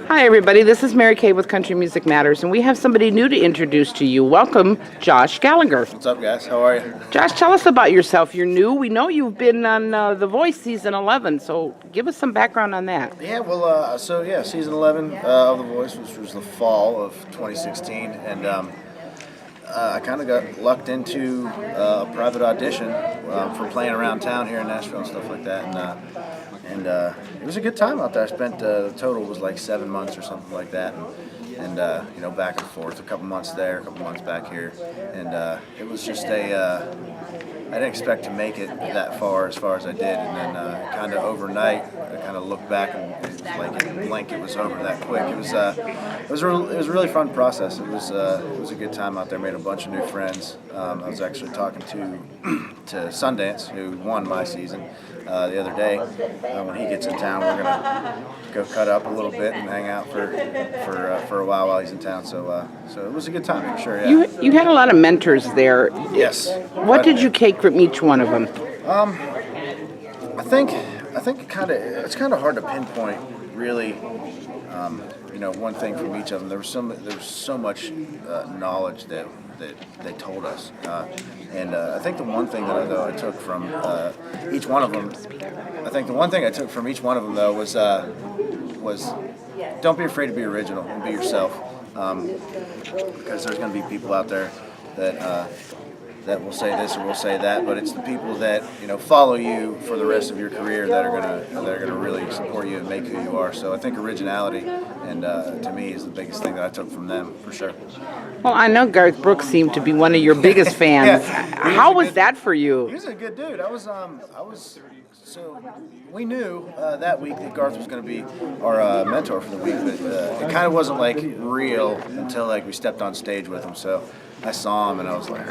Hi, everybody. This is Mary Kay with Country Music Matters, and we have somebody new to introduce to you. Welcome, Josh Gallagher. What's up, guys? How are you? Josh, tell us about yourself. You're new. We know you've been on The Voice season 11, so give us some background on that. Yeah, well, season 11 of The Voice, which was the fall of 2016, and I kind of got lucked into a private audition for playing around town here in Nashville and stuff like that, and it was a good time out there. I spent the total was like 7 months or something like that, and back and forth, a couple months there, a couple months back here, and it was just I didn't expect to make it that far as I did, and then kind of overnight, I kind of looked back and it was like a blink, it was over that quick. It was a really fun process. It was a good time out there. Made a bunch of new friends. I was actually talking to Sundance, who won my season, the other day. When he gets in town, we're gonna go cut up a little bit and hang out for a while he's in town. So it was a good time for sure. Yeah. You had a lot of mentors there. Yes. What did you take from each one of them? I think it's kind of hard to pinpoint really. One thing from each of them. There was so much knowledge that they told us, and I think the one thing that I took from each one of them. I think the one thing I took from each one of them though was don't be afraid to be original and be yourself, because there's going to be people out there that will say this or will say that, but it's the people that follow you for the rest of your career that are gonna really support you and make who you are. So I think originality, and to me, is the biggest thing that I took from them for sure. Well, I know Garth Brooks seemed to be one of your biggest fans. Yeah, How was that for you? He was a good dude. So we knew that week that Garth was going to be our mentor for the week, but it kind of wasn't like real until like we stepped on stage with him. So I saw him and I was like,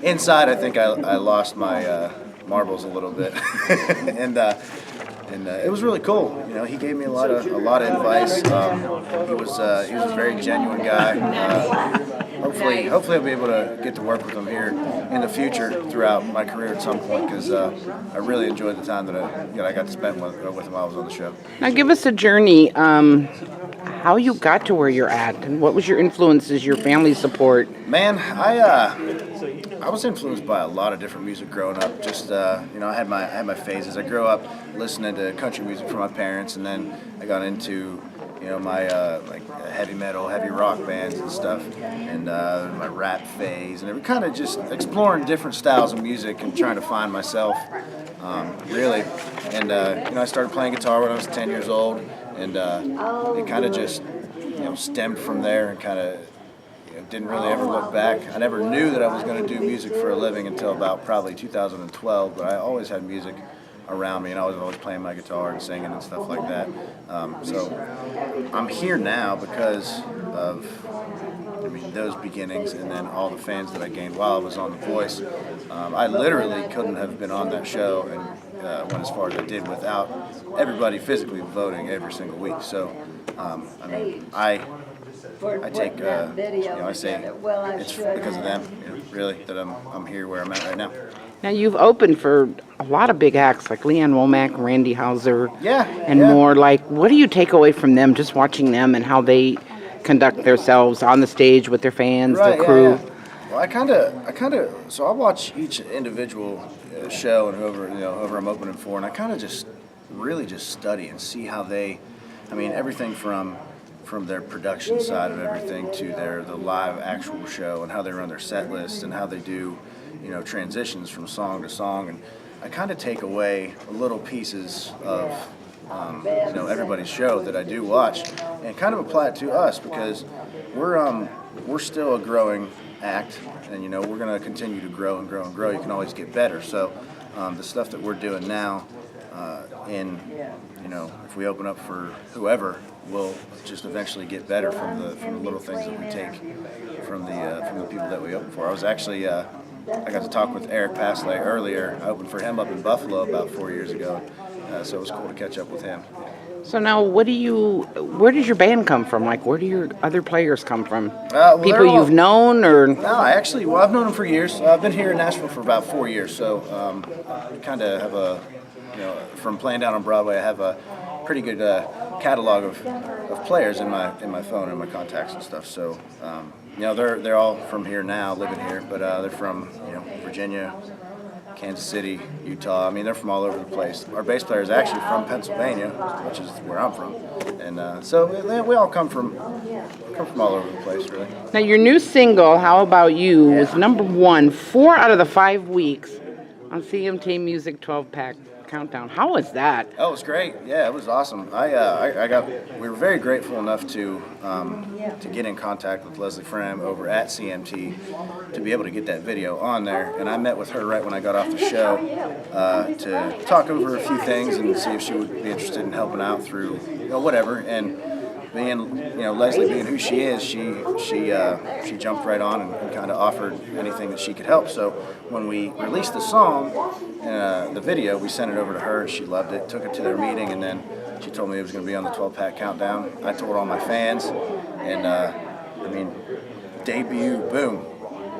inside I think I lost my marbles a little bit, and it was really cool. He gave me a lot of advice. He was a very genuine guy. Hopefully I'll be able to get to work with him here in the future throughout my career at some point, because I really enjoyed the time that I got to spend with him while I was on the show. Now give us a journey, how you got to where you're at, and what was your influences, your family support? Man, I was influenced by a lot of different music growing up. Just I had my phases. I grew up listening to country music from my parents, and then I got into my like heavy metal, heavy rock bands and stuff, and my rap phase, and it kind of just exploring different styles of music and trying to find myself, really. And I started playing guitar when I was 10 years old, and it kind of just stemmed from there, and kind of didn't really ever look back. I never knew that I was going to do music for a living until about probably 2012, but I always had music around me, and I was always playing my guitar and singing and stuff like that. So I'm here now because of those beginnings, and then all the fans that I gained while I was on The Voice. I literally couldn't have been on that show and went as far as I did without everybody physically voting every single week. So I take, I say it's because of them, really, that I'm here where I'm at right now. Now, you've opened for a lot of big acts like Leanne Womack, Randy Houser, and more. Like, what do you take away from them, just watching them and how they conduct themselves on the stage with their fans, their crew? Yeah. Well, so I watch each individual show and whoever I'm opening for, and I kind of just really just study and see how they, everything from their production side of everything to the live actual show, and how they run their set list and how they do transitions from song to song. And I kind of take away little pieces of everybody's show that I do watch and kind of apply it to us, because we're still a growing act, and we're going to continue to grow and grow and grow. You can always get better. So the stuff that we're doing now, if we open up for whoever, we'll just eventually get better from the little things that we take from the people that we open for. I was actually I got to talk with Eric Pasley earlier. I opened for him up in Buffalo about 4 years ago, so it was cool to catch up with him. So now, where does your band come from? Like, where do your other players come from? People you've known, or? No, I've known them for years. I've been here in Nashville for about 4 years, so I kind of have from playing down on Broadway, I have a pretty good catalog of players in my phone and my contacts and stuff. So they're all from here now, living here, but they're from Virginia, Kansas City, Utah. I mean, they're from all over the place. Our bass player is actually from Pennsylvania, which is where I'm from, and so we all come from all over the place, really. Now, your new single, "How About You," was #1 4 out of the 5 weeks on CMT Music 12-pack countdown. How was that? Oh, it was great. Yeah, it was awesome. We were very grateful enough to get in contact with Leslie Fram over at CMT to be able to get that video on there. And I met with her right when I got off the show to talk over a few things and see if she would be interested in helping out through whatever. And being Leslie being who she is, she jumped right on and kind of offered anything that she could help. So when we released the song, the video, we sent it over to her and she loved it. Took it to their meeting and then she told me it was going to be on the 12-pack countdown. I told all my fans, and debut, boom.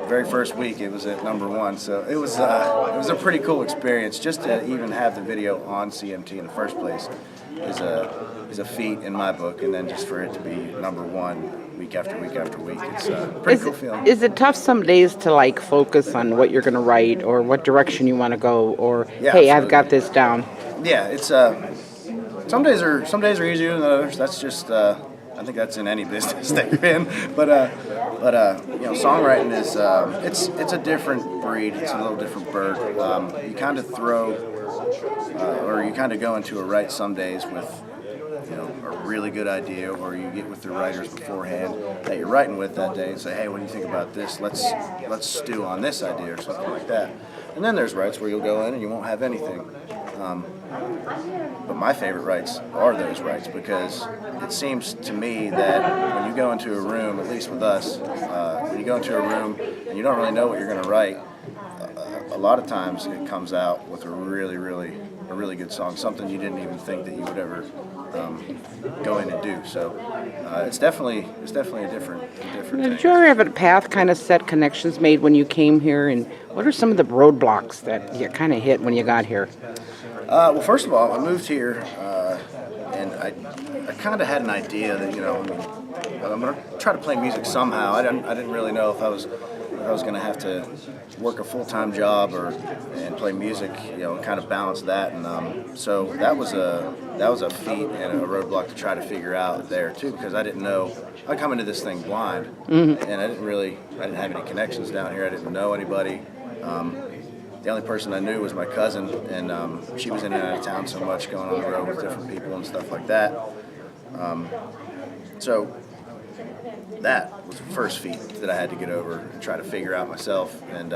Very first week it was at #1, so it was a pretty cool experience. Just to even have the video on CMT in the first place is a feat in my book, and then just for it to be #1 week after week after week, it's a pretty cool feeling. Is it tough some days to focus on what you're going to write or what direction you want to go, or hey, absolutely. I've got this down? Yeah, it's some days are easier than others. That's just I think that's in any business that you're in, but songwriting is it's a different breed. It's a little different bird. You kind of you kind of go into a write some days with a really good idea, or you get with the writers beforehand that you're writing with that day and say, hey, what do you think about this? Let's stew on this idea or something like that. And then there's writes where you'll go in and you won't have anything. But my favorite writes are those writes, because it seems to me that when you go into a room, at least with us, when you go into a room and you don't really know what you're going to write, a lot of times it comes out with a really good song, something you didn't even think that you would ever go in and do. So it's definitely a different thing. Did you ever have a path kind of set, connections made when you came here, and what are some of the roadblocks that you kind of hit when you got here? Well, first of all, I moved here, and I kind of had an idea that I'm going to try to play music somehow. I didn't really know if I was going to have to work a full-time job and play music, kind of balance that, and so that was a feat and a roadblock to try to figure out there too, because I didn't know. I come into this thing blind, and I didn't have any connections down here. I didn't know anybody. The only person I knew was my cousin, and she was in and out of town so much, going on the road with different people and stuff like that. So that was the first feat that I had to get over and try to figure out myself, and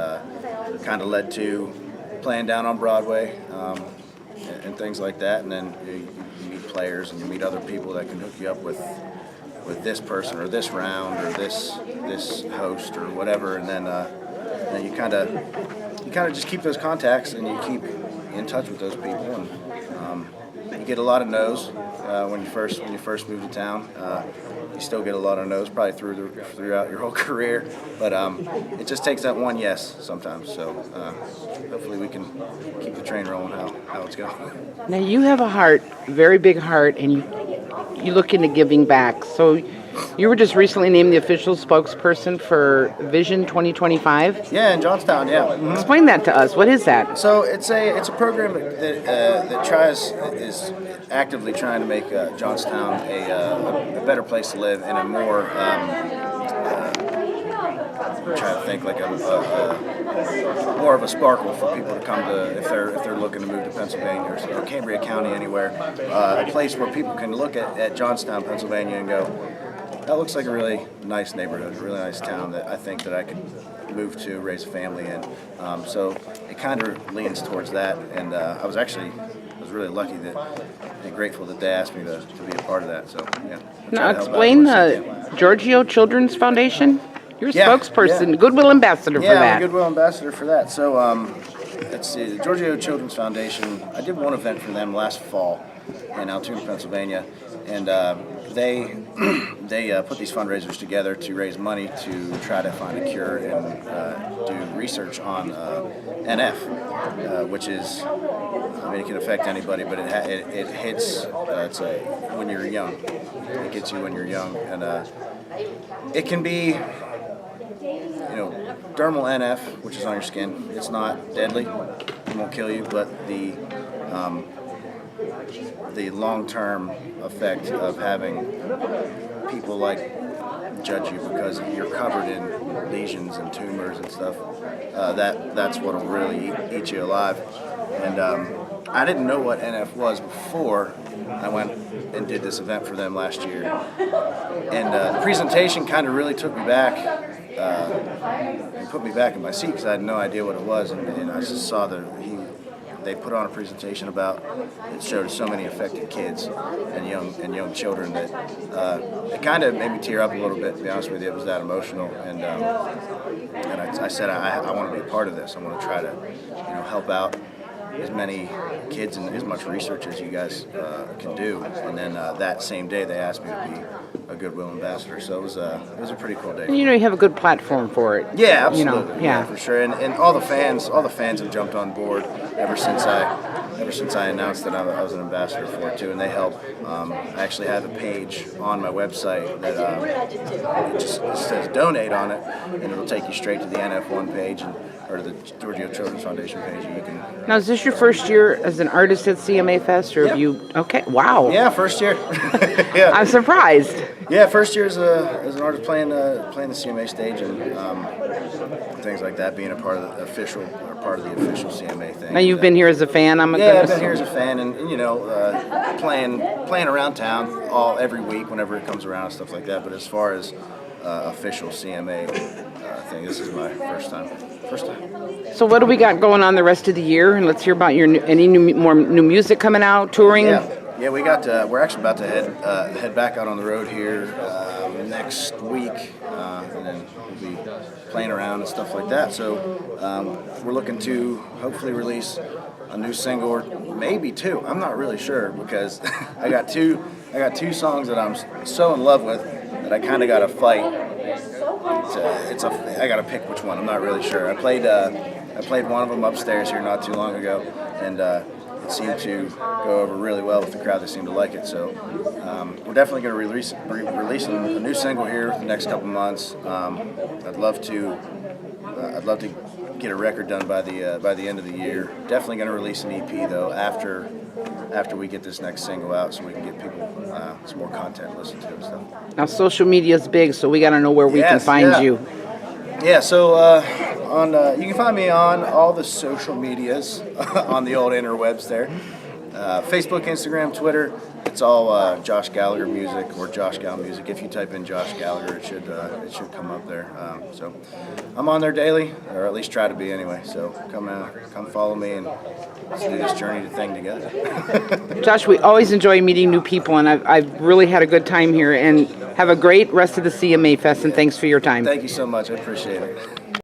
kind of led to playing down on Broadway and things like that. And then you meet players and you meet other people that can hook you up with this person or this round or this host or whatever, and then you kind of just keep those contacts and you keep in touch with those people, and you get a lot of no's when you first move to town. You still get a lot of no's probably throughout your whole career, but it just takes that one yes sometimes. So hopefully we can keep the train rolling how it's going. Now you have a heart, very big heart, and you look into giving back. So you were just recently named the official spokesperson for Vision 2025. Yeah, in Johnstown. Yeah. Mm-hmm. Explain that to us. What is that? So it's a program that is actively trying to make Johnstown a better place to live and a more I'm trying to think like more of a sparkle for people to come to if they're looking to move to Pennsylvania or Cambria County, anywhere, a place where people can look at Johnstown, Pennsylvania, and go, that looks like a really nice neighborhood, a really nice town that I think that I could move to, raise a family in. So it kind of leans towards that, and I was really lucky and grateful that they asked me to be a part of that. So yeah. Now explain the Giorgio Children's Foundation. You're a spokesperson, Goodwill Ambassador for that. Yeah, I'm a Goodwill Ambassador for that. So let's see, the Giorgio Children's Foundation, I did one event for them last fall in Altoona, Pennsylvania, and they put these fundraisers together to raise money to try to find a cure and do research on NF, which is, I mean, it can affect anybody, but it hits, it's a when you're young. It gets you when you're young, and it can be, dermal NF, which is on your skin. It's not deadly; it won't kill you, but the long-term effect of having people judge you because you're covered in lesions and tumors and stuff. That's what'll really eat you alive. And I didn't know what NF was before I went and did this event for them last year. And the presentation kind of really took me back, and put me back in my seat because I had no idea what it was. And I just saw they put on a presentation about it showed so many affected kids and young children that it kind of made me tear up a little bit. To be honest with you, it was that emotional, and I said I want to be a part of this. I want to try to help out as many kids and as much research as you guys can do. And then that same day they asked me to be a Goodwill Ambassador, so it was a pretty cool day. And you have a good platform for it. Yeah, absolutely. Yeah, for sure. And all the fans have jumped on board ever since I announced that I was an ambassador for it too, and they help. I actually have a page on my website that it just says donate on it, and it'll take you straight to the NF1 page or the Giorgio Children's Foundation page. And you can. Now, is this your first year as an artist at CMA Fest, or have you? Okay, wow. Yeah, first year. Yeah. I'm surprised. Yeah, first year as an artist playing the CMA stage and things like that, being a part of the official CMA thing. Now you've been here as a fan. I've been here as a fan, and playing around town every week whenever it comes around and stuff like that. But as far as official CMA thing, this is my first time. So what do we got going on the rest of the year? And let's hear about any more new music coming out, touring. Yeah, we're actually about to head back out on the road here next week, and then we'll be playing around and stuff like that. So we're looking to hopefully release a new single, or maybe two. I'm not really sure because I got two songs that I'm so in love with that I kind of got to fight. I got to pick which one. I'm not really sure. I played one of them upstairs here not too long ago, and it seemed to go over really well with the crowd. They seemed to like it. So we're definitely going to releasing a new single here the next couple months. I'd love to get a record done by the end of the year. Definitely going to release an EP though after we get this next single out, so we can get people some more content to listen to and stuff. Now social media is big, so we got to know where we can find you. Yeah, so you can find me on all the social medias on the old interwebs there. Facebook, Instagram, Twitter. It's all Josh Gallagher Music or Josh Gal Music. If you type in Josh Gallagher, it should come up there. So I'm on there daily, or at least try to be anyway. So come follow me and let's do this journey thing together. Josh, we always enjoy meeting new people, and I've really had a good time here. And have a great rest of the CMA Fest, and thanks for your time. Thank you so much. I appreciate it.